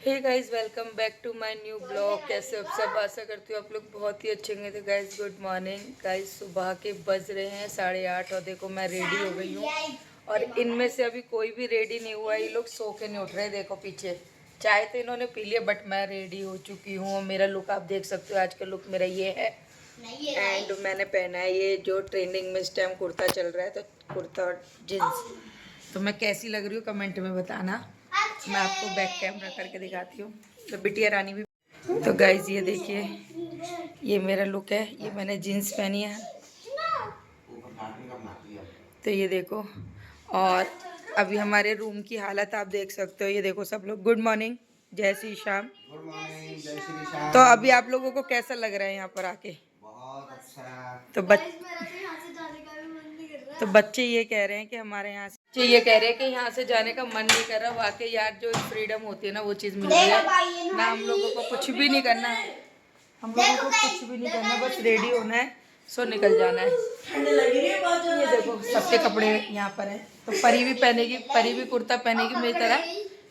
Hey guys, welcome back to my new blog. कैसे हो सब? आशा करती हूँ आप लोग बहुत ही अच्छे होंगे। तो गाइस गुड मॉर्निंग गाइस, सुबह के बज रहे हैं 8:30 और देखो मैं रेडी हो गई हूँ। और इनमें से अभी कोई भी रेडी नहीं हुआ, ये लोग सो के नहीं उठ रहे। देखो पीछे चाय तो इन्होंने पी लिया, बट मैं रेडी हो चुकी हूँ। मेरा लुक आप देख सकते हो, आज का लुक मेरा ये है। एंड मैंने पहना है ये जो ट्रेंडिंग में इस टाइम कुर्ता चल रहा है, तो कुर्ता और जीन्स। तो मैं कैसी लग रही हूँ कमेंट में बताना। मैं आपको बैक कैमरा करके दिखाती हूँ। तो बिटिया रानी भी। तो गाइज ये देखिए, ये मेरा लुक है। ये मैंने जीन्स पहनी है, तो ये देखो। और अभी हमारे रूम की हालत आप देख सकते हो। ये देखो सब लोग गुड मॉर्निंग, जय श्री श्याम। गुड मॉर्निंग, जय श्री श्याम। तो अभी आप लोगों को कैसा लग रहा है यहाँ पर आके? बहुत अच्छा। तो बच्चे ये कह रहे हैं कि हमारे यहाँ से ये कह रहे हैं कि यहाँ से जाने का मन नहीं कर रहा। वाकई यार, जो फ्रीडम होती है ना, वो चीज़ मिल रही है ना। हम लोगों को कुछ भी नहीं करना है, हम लोगों को कुछ भी नहीं करना, बस रेडी होना है, सो निकल जाना है। ये देखो सबके कपड़े यहाँ पर है। तो परी भी पहनेगी, परी भी कुर्ता पहनेगी मेरी तरह।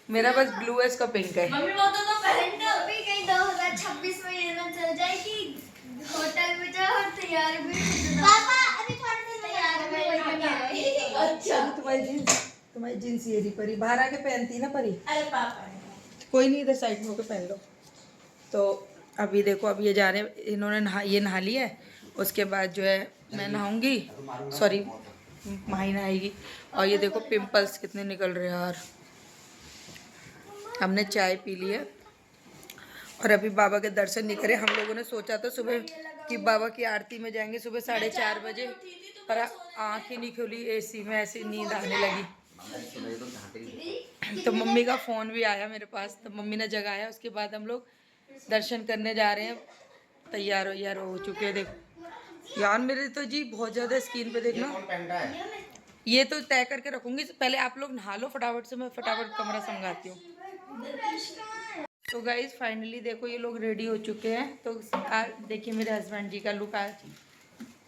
मेरा बस ब्लू है, इसका पिंक है। मम्मी वो तो पहनते हो भी कहीं 2026 में ये ना चल जाए कि होटल में जाओ और तैयार भी पापा अभी थोड़ी देर तैयार भी। अच्छा तुम्हारी जींस ये रही परी, बाहर आके पहनती ना परी। अरे पापा कोई नहीं, इधर साइड में होकर पहन लो। तो अभी देखो, अब ये जा रहे हैं, इन्होंने ये नहा लिया है। उसके बाद जो है मैं नहाऊंगी, सॉरी माही नहाएगी। और ये देखो पिंपल्स कितने निकल रहे हैं यार। हमने चाय पी ली है और अभी बाबा के दर्शन नहीं करे। हम लोगों ने सोचा था सुबह कि बाबा की आरती में जाएंगे सुबह 4:30 बजे, पर आँख ही नहीं खुली, एसी में ऐसी नींद आने लगी। तो मम्मी का फ़ोन भी आया मेरे पास, तो मम्मी ने जगाया। उसके बाद हम लोग दर्शन करने जा रहे हैं। तैयार हो चुके हैं। देखो यार, मेरे तो जी बहुत ज़्यादा स्किन पे देखना। ये तो तय करके रखूँगी, पहले आप लोग नहा लो फटाफट से, मैं फटाफट कमरा संभालती हूँ। तो गाइज फाइनली देखो ये लोग रेडी हो चुके हैं। तो देखिए मेरे हस्बैंड जी का लुक आज।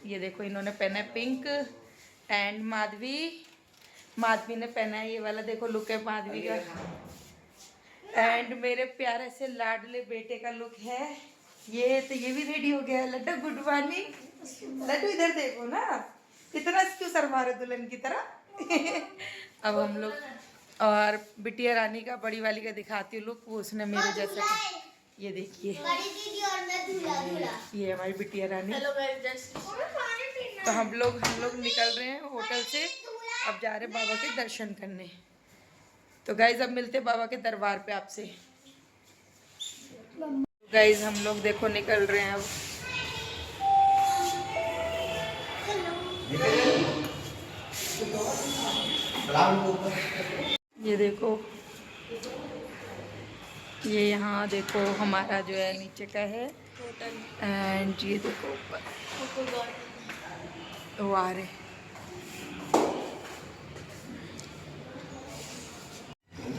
ये देखो इन्होंने पहना है पिंक। एंड माधवी ने पहना है ये वाला, देखो लुक है माधवी का। एंड मेरे प्यारे से लाडले बेटे का लुक है ये। तो ये भी रेडी हो गया है। Laddu good morning. लड्डू इधर देखो ना, इतना क्यों शर्मा रहे दुल्हन की तरह। अब हम लोग, और बिटिया रानी का, बड़ी वाली का दिखाती हूँ लुक। वो उसने मेरे जैसे, ये देखिए ये हमारी बिटिया रानी। तो हम लोग निकल रहे हैं होटल से, अब जा रहे हैं बाबा के दर्शन करने। तो गाइज अब मिलते हैं बाबा के दरबार पे आपसे। गाइज हम लोग देखो निकल रहे हैं अब। ये देखो, ये यहाँ देखो हमारा जो है नीचे का है एंड ये देखो ऊपर वो आ रहे।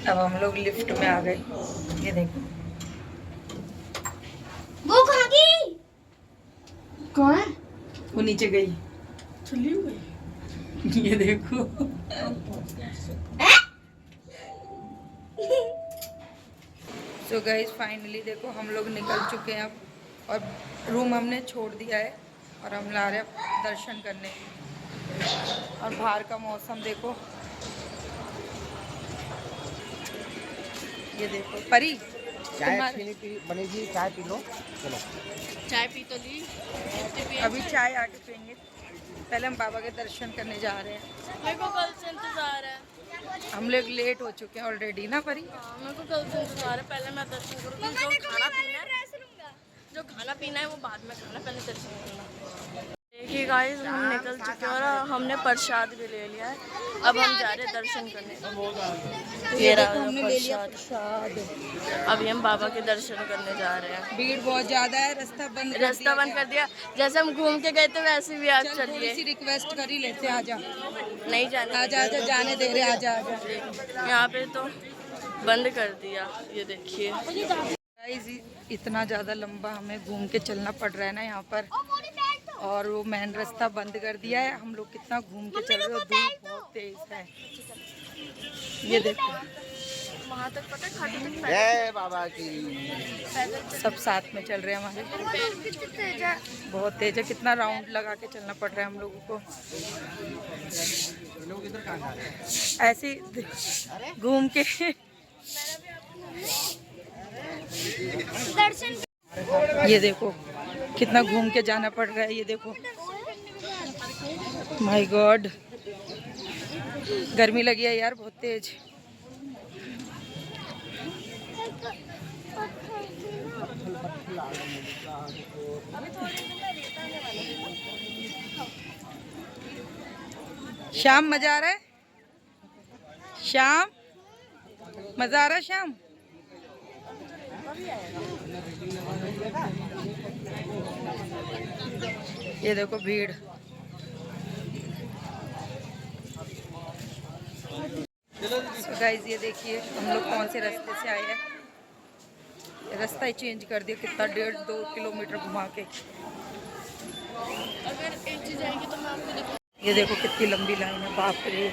अब हम लोग लिफ्ट में आ गए। ये देखो वो कहाँ गई? कौन? वो नीचे गई, चली गई। ये देखो सो गाइज फाइनली देखो हम लोग निकल चुके हैं अब, और रूम हमने छोड़ दिया है और हम ला रहे हैं दर्शन करने। और बाहर का मौसम देखो, ये देखो। परी चाय बनेगी, चाय पी लो। चलो चाय पी तो ली, अभी चाय आके पियेंगे। पहले हम बाबा के दर्शन करने जा रहे हैं। मेरे को कल से इंतजार है। हम लोग लेट हो चुके हैं ऑलरेडी ना परी। मेरे को कल से इंतजार है। पहले मैं दर्शन करूँगी। जो खाना पीना है वो बाद में खाना, पहले दर्शन करना। देखिए गाइस, हम निकल चुके हैं और हमने प्रसाद भी ले लिया है। अब हम जा रहे हैं दर्शन करने। ये रहा हमने ले लिया प्रसाद। अभी हम बाबा के दर्शन करने जा रहे हैं। भीड़ बहुत ज्यादा है, रास्ता बंद कर दिया। जैसे हम घूम के गए थे वैसे भी आज थोड़ी चलिए। सी रिक्वेस्ट कर ही लेते, आजा नहीं जाने, आजा आजा, जाने दे रहे, आजा आजा। यहाँ पे तो बंद कर दिया। ये देखिए गाइस, इतना ज़्यादा लंबा हमें घूम के चलना पड़ रहा है ना यहाँ पर, और वो मेन रास्ता बंद कर दिया है। हम लोग कितना घूम के चल रहे हो, धूप बहुत तेज है। ये देखो वहाँ तक पता है खाटू तक जय बाबा की। पैदल सब साथ में चल रहे हैं हमारे। पैर भी कितने तेज है। बहुत तेज है, कितना राउंड लगा के चलना पड़ रहा है हम लोगों को। लोग इधर कहाँ जा रहे हैं? ऐसे ही घूम के दर्शन ये देखो कितना घूम के जाना पड़ रहा है। ये देखो माय गॉड, गर्मी लगी है यार बहुत तेज। शाम मजा आ रहा है, शाम मजा आ रहा है शाम। ये देखो भीड़। गाइस ये देखिए हम लोग कौन से रास्ते से आए हैं। रास्ता ही चेंज कर दिया, कितना 1.5-2 किलोमीटर घुमा के। अगर एक चीज आएगी तो मैं आपको दिखाऊंगी। ये देखो कितनी लंबी लाइन है, बाप रे।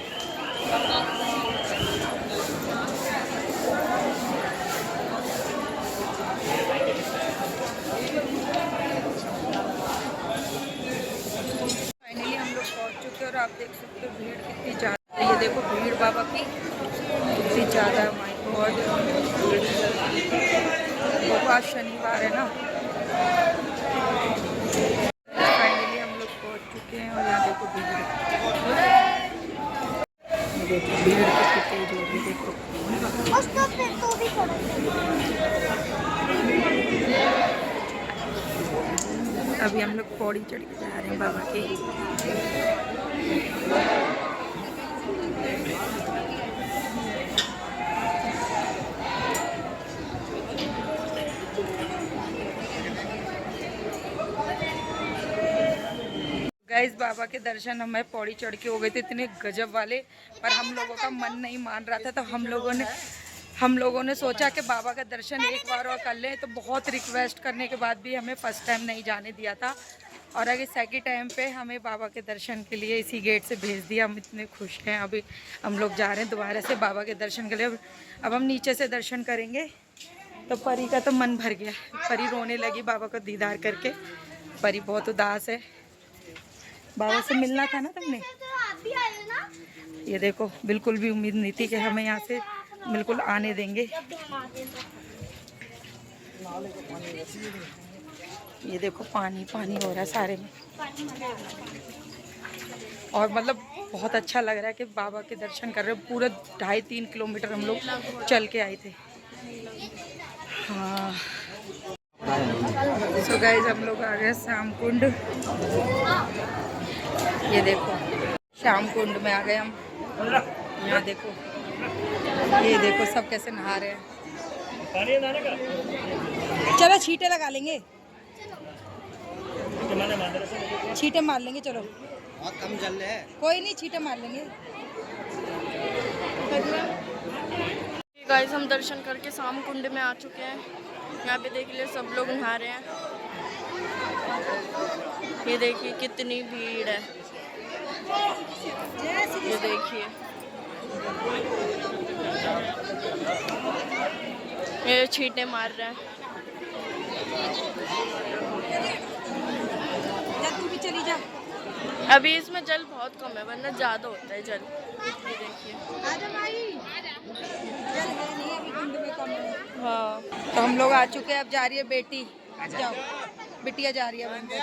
फाइनली हम लोग पहुंच चुके हैं और आप देख सकते हो भीड़ कितनी ज़्यादा है। ये देखो भीड़ बाबा की कितनी ज़्यादा है, माय गॉड। आज शनिवार है ना। फाइनली हम लोग पहुंच चुके हैं और यहाँ देखो भीड़, ये देखो भीड़ कितनी तेज हो रही है। देखो अभी हम लोग पौड़ी चढ़ के जा रहे हैं बाबा की। गाइस बाबा के दर्शन हमें पौड़ी चढ़ के हो गए थे, इतने गजब वाले। पर हम लोगों का मन नहीं मान रहा था, तो हम लोगों ने सोचा कि बाबा का दर्शन एक बार और कर लें। तो बहुत रिक्वेस्ट करने के बाद भी हमें फर्स्ट टाइम नहीं जाने दिया था, और अगर सेकंड टाइम पे हमें बाबा के दर्शन के लिए इसी गेट से भेज दिया। हम इतने खुश हैं। अभी हम लोग जा रहे हैं दोबारा से बाबा के दर्शन के लिए। अब हम नीचे से दर्शन करेंगे। तो परी का तो मन भर गया, परी रोने लगी बाबा को दीदार करके। परी बहुत उदास है, बाबा से मिलना था ना तुमने। ये देखो बिल्कुल भी उम्मीद नहीं थी कि हमें यहाँ से बिल्कुल आने देंगे। ये देखो पानी पानी हो रहा है सारे में, और मतलब बहुत अच्छा लग रहा है कि बाबा के दर्शन कर रहे हो। पूरा 2.5-3 किलोमीटर हम लोग चल के आए थे। हाँ सो गाइस हम लोग आ गए श्याम कुंड। ये देखो श्याम कुंड में आ गए हम। यहाँ देखो, ये देखो सब कैसे नहा रहे हैं। चलो छींटे लगा लेंगे, छींटे मार लेंगे। चलो बहुत कम जल रहे हैं। कोई नहीं, छींटे मार लेंगे। गाइस हम दर्शन करके शाम कुंड में आ चुके हैं। यहाँ पे देख लिए सब लोग नहा रहे हैं। ये देखिए कितनी भीड़ है, ये देखिए। ये छींटे मार रहे हैं। तू भी चली जा। अभी इसमें जल बहुत कम है, वरना ज़्यादा होता है जल। ये देखिए। हाँ तो हम लोग आ चुके हैं। अब जा रही है बेटी, जाओ बिटिया जा रही है अंदर।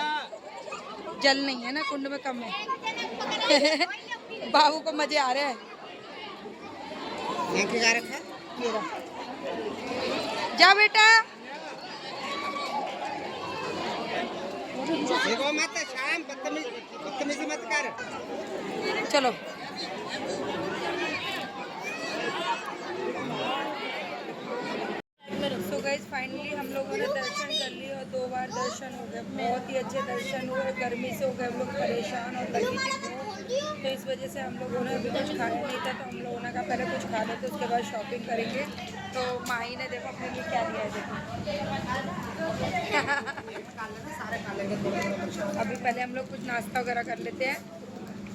जल नहीं है ना कुंड में, कम है। बाबू को मजे आ रहे हैं। जा बेटा, मत शाम बदतमीजी मत कर। चलो सो गाइस फाइनली हम लोगों ने दर्शन कर लिए और 2 बार दर्शन हो गए। बहुत ही अच्छे दर्शन हुए। गर्मी से हो गए हम लोग परेशान और लगी थी भूख, तो इस वजह से हम लोगों ने अभी कुछ खाया नहीं था। तो हम लोगों ने कहा पहले कुछ खा लेते, उसके बाद शॉपिंग करेंगे। तो माही ने देखो अपने लिए क्या लिया है, देखो। अभी पहले हम लोग कुछ नाश्ता वगैरह कर लेते हैं,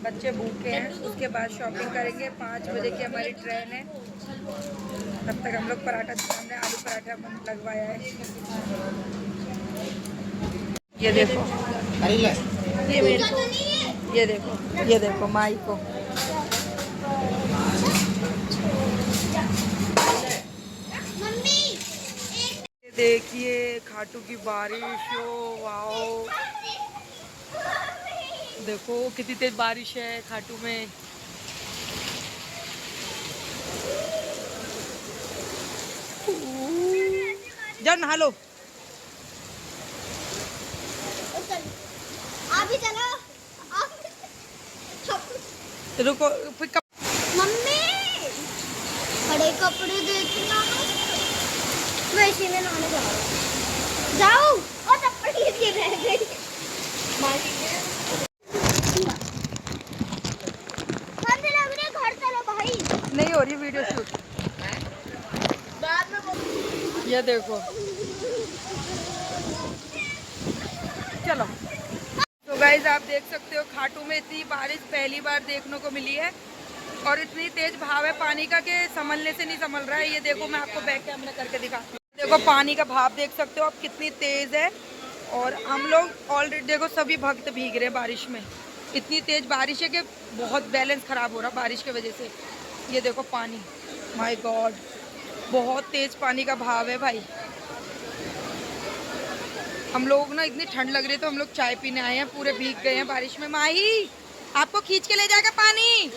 बच्चे भूखे हैं, उसके बाद शॉपिंग करेंगे। 5 बजे की हमारी ट्रेन है। तब तक हम लोग पराठा, हमने आलू पराठा लगवाया है। ये देखो, ये मेरे को ये देखो माई को। देखिए खाटू की बारिश हो, वाओ देखो कितनी तेज बारिश है खाटू में। जाओ नहा लो। अभी चलो। रुको मम्मी बड़े कपड़े देखना, मैं इसी में नहाने जा रहा हूँ। जाओ और चप्पल ये रह गई। घर चलो भाई। नहीं हो रही वीडियो शूट। बाद में ये देखो, चलो। तो गाइज आप देख सकते हो खाटू में इतनी बारिश पहली बार देखने को मिली है और इतनी तेज भाव है पानी का कि संभलने से नहीं संभल रहा है। ये देखो, मैं आपको बैक कैमरा करके दिखाती हूँ। देखो पानी का भाव देख सकते हो आप कितनी तेज है। और हम लोग ऑलरेडी देखो सभी भक्त भीग रहे हैं बारिश में। इतनी तेज बारिश है कि बहुत बैलेंस खराब हो रहा बारिश की वजह से। ये देखो पानी, माय गॉड बहुत तेज पानी का भाव है भाई। हम लोग ना इतनी ठंड लग रही है तो हम लोग चाय पीने आए हैं, पूरे भीग गए हैं बारिश में। माही आपको खींच के ले जाएगा पानी।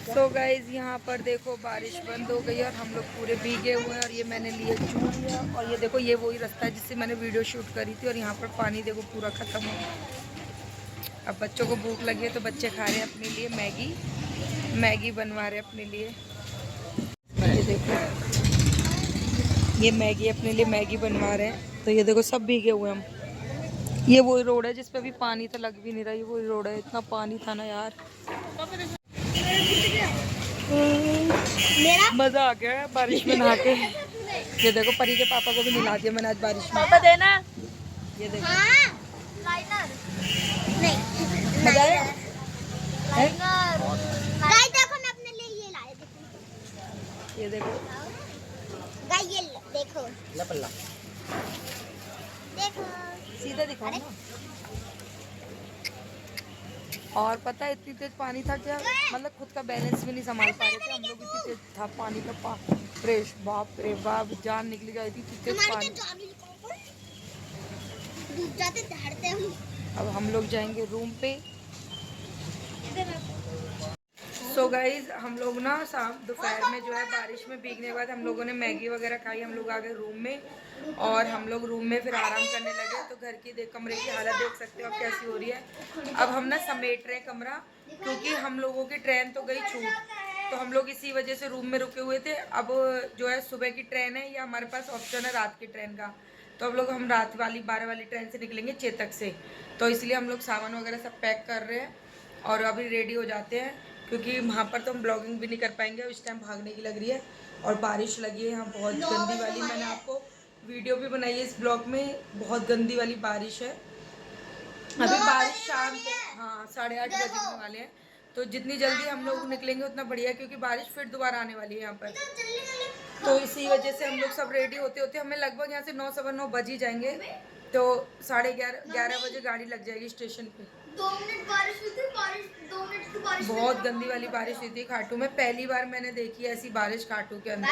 सो गाइज यहाँ पर देखो बारिश बंद हो गई और हम लोग पूरे भीगे हुए हैं। और ये मैंने लिए चूड़ियाँ और ये देखो ये वही रास्ता है जिससे मैंने वीडियो शूट करी थी। और यहाँ पर पानी देखो पूरा ख़त्म हो गया। अब बच्चों को भूख लगी है तो बच्चे खा रहे हैं अपने लिए मैगी बनवा रहे हैं अपने लिए। ये देखो ये मैगी अपने लिए मैगी बनवा रहे हैं। तो ये देखो सब भीगे हुए हम। ये वही रोड है जिस पे अभी पानी तो लग भी नहीं रहा। ये वही रोड है, इतना पानी था ना यार, मेरा मजा आ गया बारिश में नहा के। ये देखो परी के पापा को भी नहा दिया मैंने आज बारिश में। पापा देना। ये देखो हाँ लाइनर नहीं मजा आया। गाइस देखो मैं अपने लिए ये लाया, देखो ये देखो गाइस ये देखो लपल्ला देखो सीधा दिखाओ ना। और पता है इतनी तेज पानी था क्या, मतलब खुद का बैलेंस भी नहीं संभाल पा रहे थे हम लोग। इतनी तेज था पानी का फ्रेश, बाप रे बाप जान निकली गई थी इतनी तेज हमारे पानी। तो जान ही डूब जाते दहाड़ते हम। अब हम लोग जाएंगे रूम पे। सो गाइज हम लोग ना शाम दोपहर में जो है बारिश में भीगने के बाद हम लोगों ने मैगी वगैरह खाई। हम लोग आ गए रूम में और हम लोग रूम में फिर आराम करने लगे। तो घर की कमरे की हालत देख सकते हो आप कैसी हो रही है। अब हम ना समेट रहे हैं कमरा क्योंकि हम लोगों की ट्रेन तो गई छूट। तो हम लोग इसी वजह से रूम में रुके हुए थे। अब जो है सुबह की ट्रेन है या हमारे पास ऑप्शन है रात की ट्रेन का। तो अब लोग हम रात वाली 12 वाली ट्रेन से निकलेंगे चेतक से। तो इसलिए हम लोग सामान वगैरह सब पैक कर रहे हैं और अभी रेडी हो जाते हैं क्योंकि वहाँ पर तो हम ब्लॉगिंग भी नहीं कर पाएंगे। इस टाइम भागने की लग रही है और बारिश लगी है यहाँ बहुत गंदी वाली। मैंने आपको वीडियो भी बनाई है इस ब्लॉग में, बहुत गंदी वाली बारिश है। अभी बारिश शाम के 8:30 बजने वाले हैं। तो जितनी जल्दी हम लोग निकलेंगे उतना बढ़िया है क्योंकि बारिश फिर दोबारा आने वाली है यहाँ पर। तो इसी वजह से हम लोग सब रेडी होते होते हमें लगभग यहाँ से 9 सवा 9 बज ही जाएंगे। तो 11:30 बजे गाड़ी लग जाएगी स्टेशन पे। 2 मिनट बारिश हुई थी, 2 मिनट की बारिश बहुत गंदी वाली बारिश हुई थी खाटू में। पहली बार मैंने देखी है ऐसी बारिश खाटू के अंदर।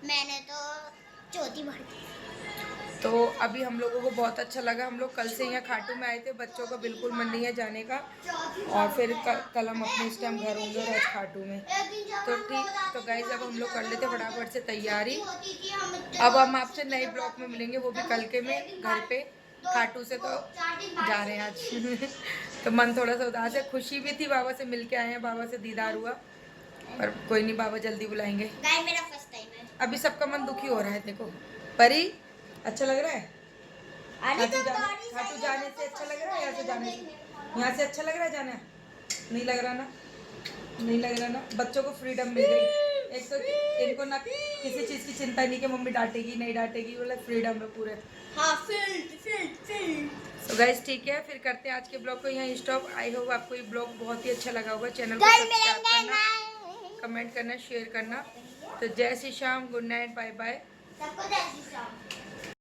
मैंने तो चौथी बार। तो अभी हम लोगों को बहुत अच्छा लगा। हम लोग कल से यहाँ खाटू में आए थे, बच्चों का बिल्कुल मन नहीं है जाने का। और फिर कल हम अपने इस टाइम घर होंगे और आज खाटू में। तो ठीक, तो गाइस अब हम लोग कर लेते फटाफट से तैयारी। अब हम आपसे नए ब्लॉग में मिलेंगे, वो भी कल के में घर पे। खाटू से तो जा रहे हैं आज तो मन थोड़ा सा उदास है। खुशी भी थी, बाबा से मिल के आए हैं, बाबा से दीदार हुआ। पर कोई नहीं, बाबा जल्दी बुलाएंगे। मेरा फर्स्ट टाइम है। अभी सबका मन दुखी हो रहा है। देखो परी अच्छा लग रहा है खाटू जाने से अच्छा लग रहा है यहाँ से जाने से? यहाँ से अच्छा लग रहा है जाना? नहीं लग रहा ना, नहीं लग रहा ना। बच्चों को फ्रीडम मिल गई। एक तो इनको ना किसी चीज की चिंता नहीं कि मम्मी डांटेगी नहीं डांटेगी, बोले फ्रीडम है पूरे। हाँ फील्ड। तो गाइस ठीक है, फिर करते हैं आज के ब्लॉग को यहाँ स्टॉप। आई होप आपको ये ब्लॉग बहुत ही अच्छा लगा होगा। चैनल को सब्सक्राइब करना, कमेंट करना, शेयर करना। तो जय Shri Shyam, good night, bye bye. सबको जय श्री राम।